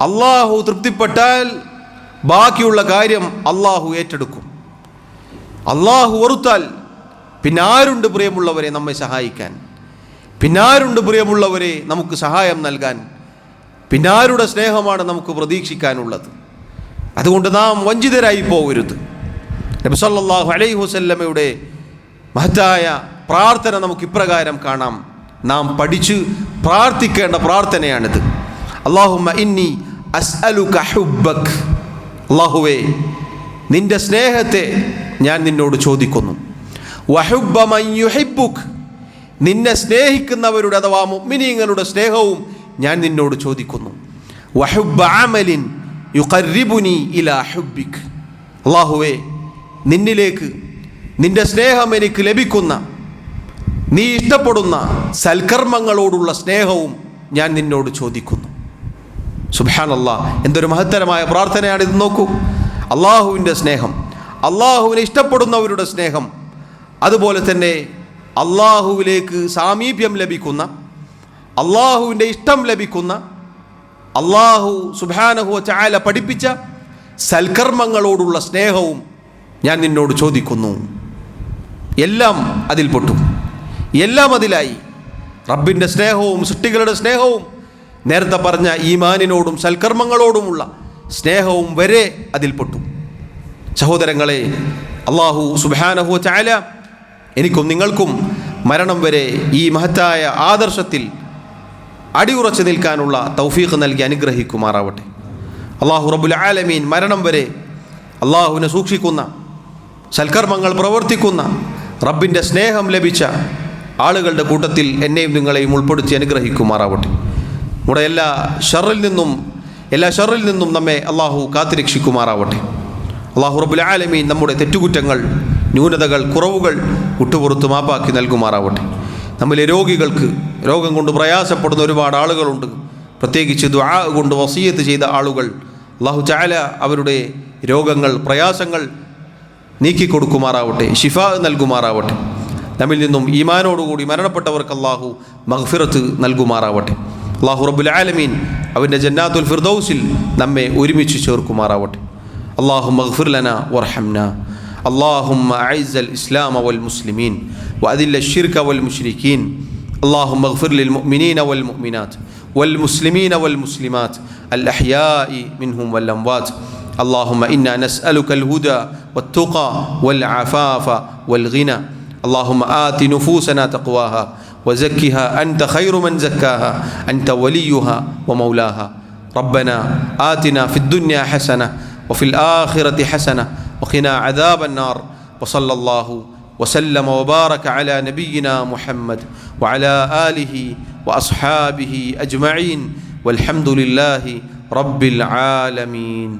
അള്ളാഹു തൃപ്തിപ്പെട്ടാൽ ബാക്കിയുള്ള കാര്യം അള്ളാഹു ഏറ്റെടുക്കും. അള്ളാഹു വെറുത്താൽ പിന്നെ ആരുണ്ട് പ്രിയമുള്ളവരെ നമ്മെ സഹായിക്കാൻ? പിന്നാരുണ്ട് പ്രിയമുള്ളവരെ നമുക്ക് സഹായം നൽകാൻ? പിന്നാരുടെ സ്നേഹമാണ് നമുക്ക് പ്രതീക്ഷിക്കാനുള്ളത്? അതുകൊണ്ട് നാം വഞ്ചിതരായി പോകരുത്. നബി സല്ലല്ലാഹു അലൈഹി വസല്ലമയുടെ മഹത്തായ പ്രാർത്ഥന നമുക്ക് ഇപ്രകാരം കാണാം. നാം പഠിച്ച് പ്രാർത്ഥിക്കേണ്ട പ്രാർത്ഥനയാണിത്. അല്ലാഹുമ്മ ഇന്നി അസ്അലുക ഹുബ്ബക്. അല്ലാഹുവേ, നിന്റെ സ്നേഹത്തെ ഞാൻ നിന്നോട് ചോദിക്കുന്നു. വഹുബ്ബ മൻ യുഹിബ്ബുക്. നിന്നെ സ്നേഹിക്കുന്നവരുടെ അഥവാ മുഅ്മിനീങ്ങളുടെ സ്നേഹവും ഞാൻ നിന്നോട് ചോദിക്കുന്നു. വഹുബ്ബ അമലിൻ യുഖർരിബുനി ഇലാ ഹുബ്ബിക്. അല്ലാഹുവേ, നിന്നിലേക്ക് നിന്റെ സ്നേഹം എനിക്ക് ലഭിക്കുന്ന, നീ ഇഷ്ടപ്പെടുന്ന സൽക്കർമ്മങ്ങളോടുള്ള സ്നേഹവും ഞാൻ നിന്നോട് ചോദിക്കുന്നു. സുബ്ഹാനല്ലാഹ്, എന്തൊരു മഹത്തരമായ പ്രാർത്ഥനയാണിത് നോക്കൂ. അള്ളാഹുവിൻ്റെ സ്നേഹം, അള്ളാഹുവിനെ ഇഷ്ടപ്പെടുന്നവരുടെ സ്നേഹം, അതുപോലെ തന്നെ അള്ളാഹുവിലേക്ക് സാമീപ്യം ലഭിക്കുന്ന, അള്ളാഹുവിൻ്റെ ഇഷ്ടം ലഭിക്കുന്ന, അള്ളാഹു സുബ്ഹാനഹു വ തആല പഠിപ്പിച്ച സൽക്കർമ്മങ്ങളോടുള്ള സ്നേഹവും ഞാൻ നിന്നോട് ചോദിക്കുന്നു. എല്ലാം അതിൽപ്പെട്ടു, എല്ലാം അതിലായി. റബ്ബിൻ്റെ സ്നേഹവും സൃഷ്ടികളുടെ സ്നേഹവും നേരത്തെ പറഞ്ഞ ഈമാനിനോടും സൽക്കർമ്മങ്ങളോടുമുള്ള സ്നേഹവും വരെ അതിൽപ്പെട്ടു. സഹോദരങ്ങളെ, അള്ളാഹു സുബ്ഹാനഹു വ തആല എനിക്കും നിങ്ങൾക്കും മരണം വരെ ഈ മഹത്തായ ആദർശത്തിൽ അടിയുറച്ചു നിൽക്കാനുള്ള തൗഫീഖ് നൽകി അനുഗ്രഹിക്കുമാറാവട്ടെ. അള്ളാഹു റബ്ബുൽ ആലമീൻ മരണം വരെ അള്ളാഹുവിനെ സൂക്ഷിക്കുന്ന, സൽക്കർമ്മങ്ങൾ പ്രവർത്തിക്കുന്ന, റബ്ബിൻ്റെ സ്നേഹം ലഭിച്ച ആളുകളുടെ കൂട്ടത്തിൽ എന്നെയും നിങ്ങളെയും ഉൾപ്പെടുത്തി അനുഗ്രഹിക്കുമാറാവട്ടെ. നമ്മുടെ എല്ലാ ഷർറിൽ നിന്നും നമ്മെ അള്ളാഹു കാത്തുരക്ഷിക്കുമാറാവട്ടെ. അള്ളാഹു റബ്ബുൽ ആലമീൻ നമ്മുടെ തെറ്റുകുറ്റങ്ങൾ, ന്യൂനതകൾ, കുറവുകൾ വിട്ടുപുറത്ത് മാപ്പാക്കി നൽകുമാറാവട്ടെ. നമ്മിലെ രോഗികൾക്ക്, രോഗം കൊണ്ട് പ്രയാസപ്പെടുന്ന ഒരുപാട് ആളുകളുണ്ട്. പ്രത്യേകിച്ച് ദുആ കൊണ്ട് വസിയത്ത് ചെയ്ത ആളുകൾ, അല്ലാഹു തആല അവരുടെ രോഗങ്ങൾ, പ്രയാസങ്ങൾ നീക്കിക്കൊടുക്കുമാറാവട്ടെ, ശിഫാ നൽകുമാറാവട്ടെ. നമ്മിൽ നിന്നും ഈമാനോടുകൂടി മരണപ്പെട്ടവർക്ക് അല്ലാഹു മഗ്ഫിറത്ത് നൽകുമാറാവട്ടെ. അല്ലാഹു റബ്ബുൽ ആലമീൻ അവൻ്റെ ജന്നാത്തുൽ ഫിർദൗസിൽ നമ്മെ ഒരുമിച്ച് ചേർക്കുമാറാവട്ടെ. അല്ലാഹുമ്മ ഇഗ്ഫിർ ലനാ വർഹംനാ. اللهم أعز الإسلام والمسلمين وأذل الشرك والمشركين. اللهم اغفر للمؤمنين والمؤمنات والمسلمين والمسلمات الأحياء منهم والأموات. اللهم إنا نسألك الهدى والتقى والعفاف والغنى. اللهم آت نفوسنا تقواها وزكها أنت خير من زكاها أنت وليها ومولاها. ربنا آتنا في الدنيا حسنة وفي الآخرة حسنة وقنا عذاب النار. وصلى الله وسلم وبارك على نبينا محمد وعلى آله وأصحابه أجمعين والحمد لله رب العالمين.